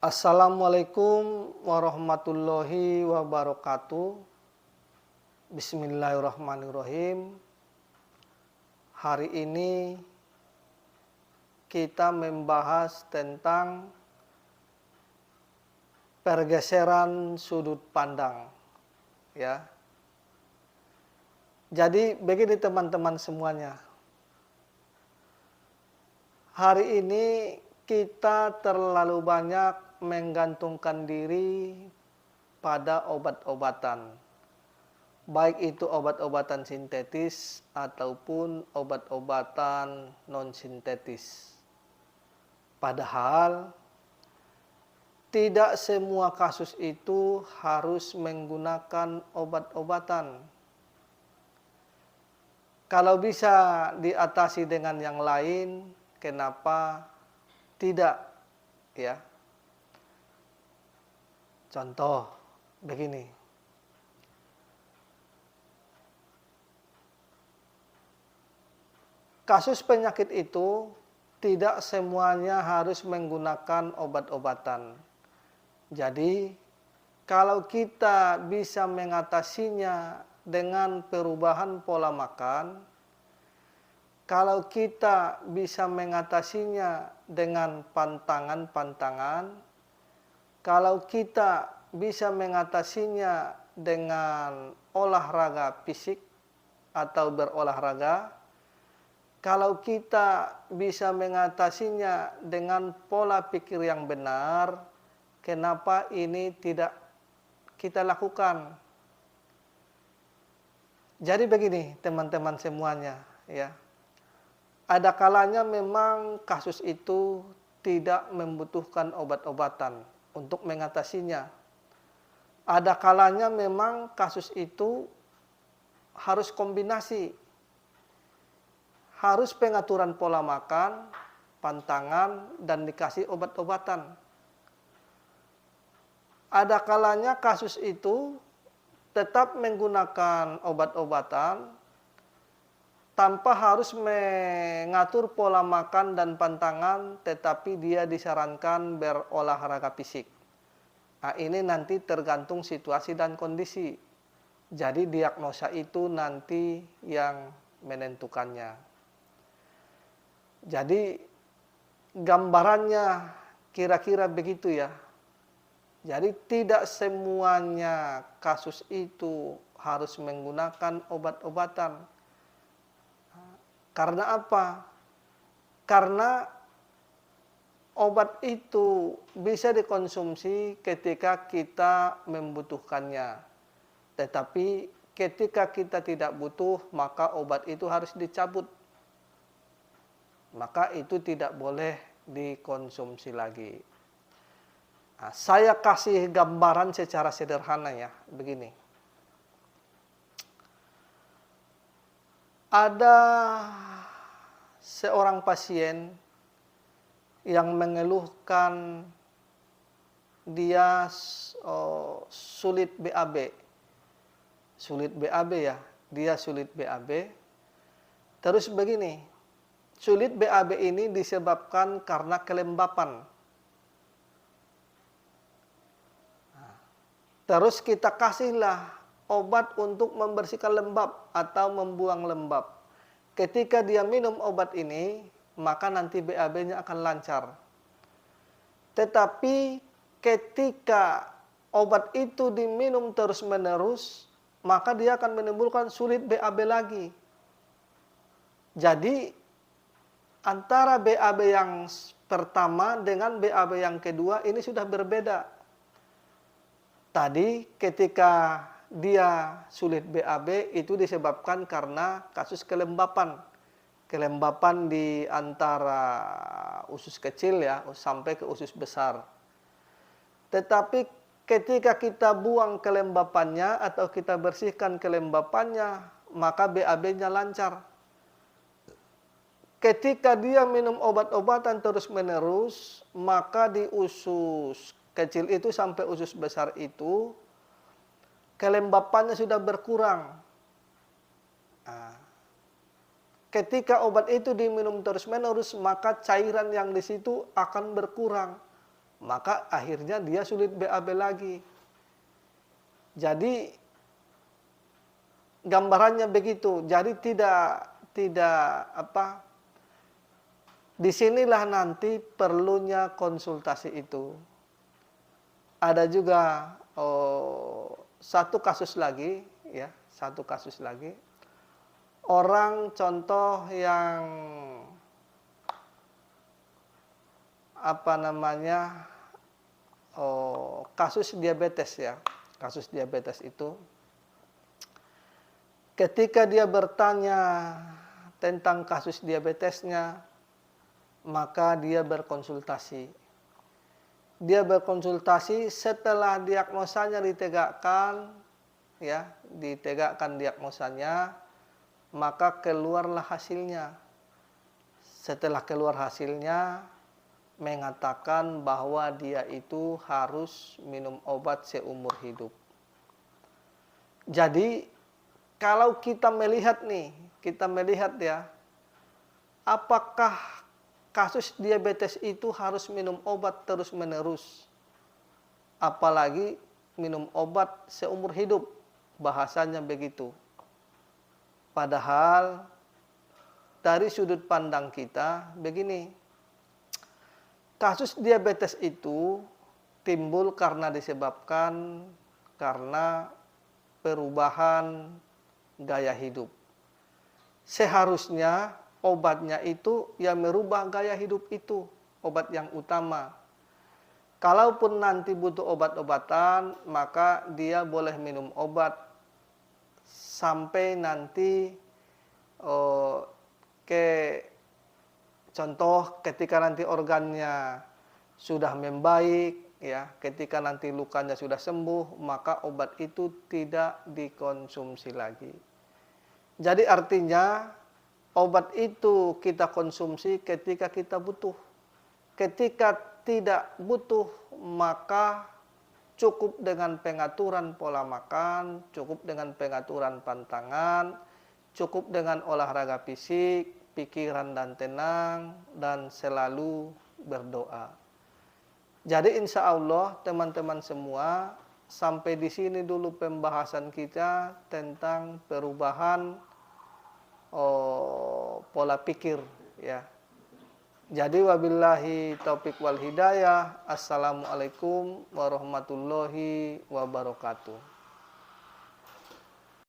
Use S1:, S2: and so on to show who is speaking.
S1: Assalamualaikum warahmatullahi wabarakatuh. Bismillahirrahmanirrahim. Hari ini kita membahas tentang pergeseran sudut pandang, ya. Jadi begini teman-teman semuanya. Hari ini kita terlalu banyak menggantungkan diri pada obat-obatan. Baik itu obat-obatan sintetis ataupun obat-obatan non-sintetis. Padahal tidak semua kasus itu harus menggunakan obat-obatan. Kalau bisa diatasi dengan yang lain, kenapa tidak, ya? Contoh begini. Kasus penyakit itu tidak semuanya harus menggunakan obat-obatan. Jadi, kalau kita bisa mengatasinya dengan perubahan pola makan, kalau kita bisa mengatasinya dengan pantangan-pantangan, kalau kita bisa mengatasinya dengan olahraga fisik atau berolahraga, kalau kita bisa mengatasinya dengan pola pikir yang benar, kenapa ini tidak kita lakukan? Jadi begini teman-teman semuanya, ya. Ada kalanya memang kasus itu tidak membutuhkan obat-obatan untuk mengatasinya. Ada kalanya memang kasus itu harus kombinasi. Harus pengaturan pola makan, pantangan, dan dikasih obat-obatan. Ada kalanya kasus itu tetap menggunakan obat-obatan tanpa harus mengatur pola makan dan pantangan, tetapi dia disarankan berolahraga fisik. Nah, ini nanti tergantung situasi dan kondisi. Jadi diagnosa itu nanti yang menentukannya. Jadi gambarannya kira-kira begitu ya. Jadi tidak semuanya kasus itu harus menggunakan obat-obatan. Karena apa? Karena obat itu bisa dikonsumsi ketika kita membutuhkannya. Tetapi ketika kita tidak butuh, maka obat itu harus dicabut. Maka itu tidak boleh dikonsumsi lagi. Nah, saya kasih gambaran secara sederhana ya, begini. Ada seorang pasien yang mengeluhkan dia sulit BAB. Sulit BAB ya, dia sulit BAB. Terus begini, sulit BAB ini disebabkan karena kelembapan. Terus kita kasihlah obat untuk membersihkan lembab atau membuang lembab. Ketika dia minum obat ini, maka nanti BAB-nya akan lancar. Tetapi ketika obat itu diminum terus-menerus, maka dia akan menimbulkan sulit BAB lagi. Jadi antara BAB yang pertama dengan BAB yang kedua ini sudah berbeda. Tadi ketika dia sulit BAB itu disebabkan karena kasus kelembapan. Kelembapan di antara usus kecil ya sampai ke usus besar. Tetapi ketika kita buang kelembapannya atau kita bersihkan kelembapannya, maka BAB-nya lancar. Ketika dia minum obat-obatan terus-menerus, maka di usus kecil itu sampai usus besar itu kelembapannya sudah berkurang. Nah, ketika obat itu diminum terus-menerus, maka cairan yang di situ akan berkurang. maka akhirnya dia sulit BAB lagi. Jadi gambarannya begitu. Jadi disinilah nanti perlunya konsultasi itu. Ada juga satu kasus lagi, ya, satu kasus lagi. Orang contoh yang kasus diabetes, ya. Kasus diabetes itu ketika dia bertanya tentang kasus diabetesnya, maka dia berkonsultasi. Dia berkonsultasi setelah diagnosanya ditegakkan, ya, ditegakkan diagnosanya, maka keluarlah hasilnya. Setelah keluar hasilnya, mengatakan bahwa dia itu harus minum obat seumur hidup. Jadi, kalau kita melihat ya, apakah kasus diabetes itu harus minum obat terus-menerus? Apalagi minum obat seumur hidup, bahasanya begitu. Padahal, dari sudut pandang kita, begini, kasus diabetes itu timbul disebabkan karena perubahan gaya hidup. Seharusnya obatnya itu yang merubah gaya hidup itu, obat yang utama. Kalaupun nanti butuh obat-obatan, maka dia boleh minum obat sampai nanti contoh ketika nanti organnya sudah membaik, ya, ketika nanti lukanya sudah sembuh, maka obat itu tidak dikonsumsi lagi. Jadi artinya obat itu kita konsumsi ketika kita butuh. Ketika tidak butuh, maka cukup dengan pengaturan pola makan, cukup dengan pengaturan pantangan, cukup dengan olahraga fisik, pikiran dan tenang, dan selalu berdoa. Jadi insya Allah teman-teman semua, sampai di sini dulu pembahasan kita tentang perubahan pola pikir, ya. Jadi wabillahi taufik wal hidayah. Assalamualaikum warahmatullahi wabarakatuh.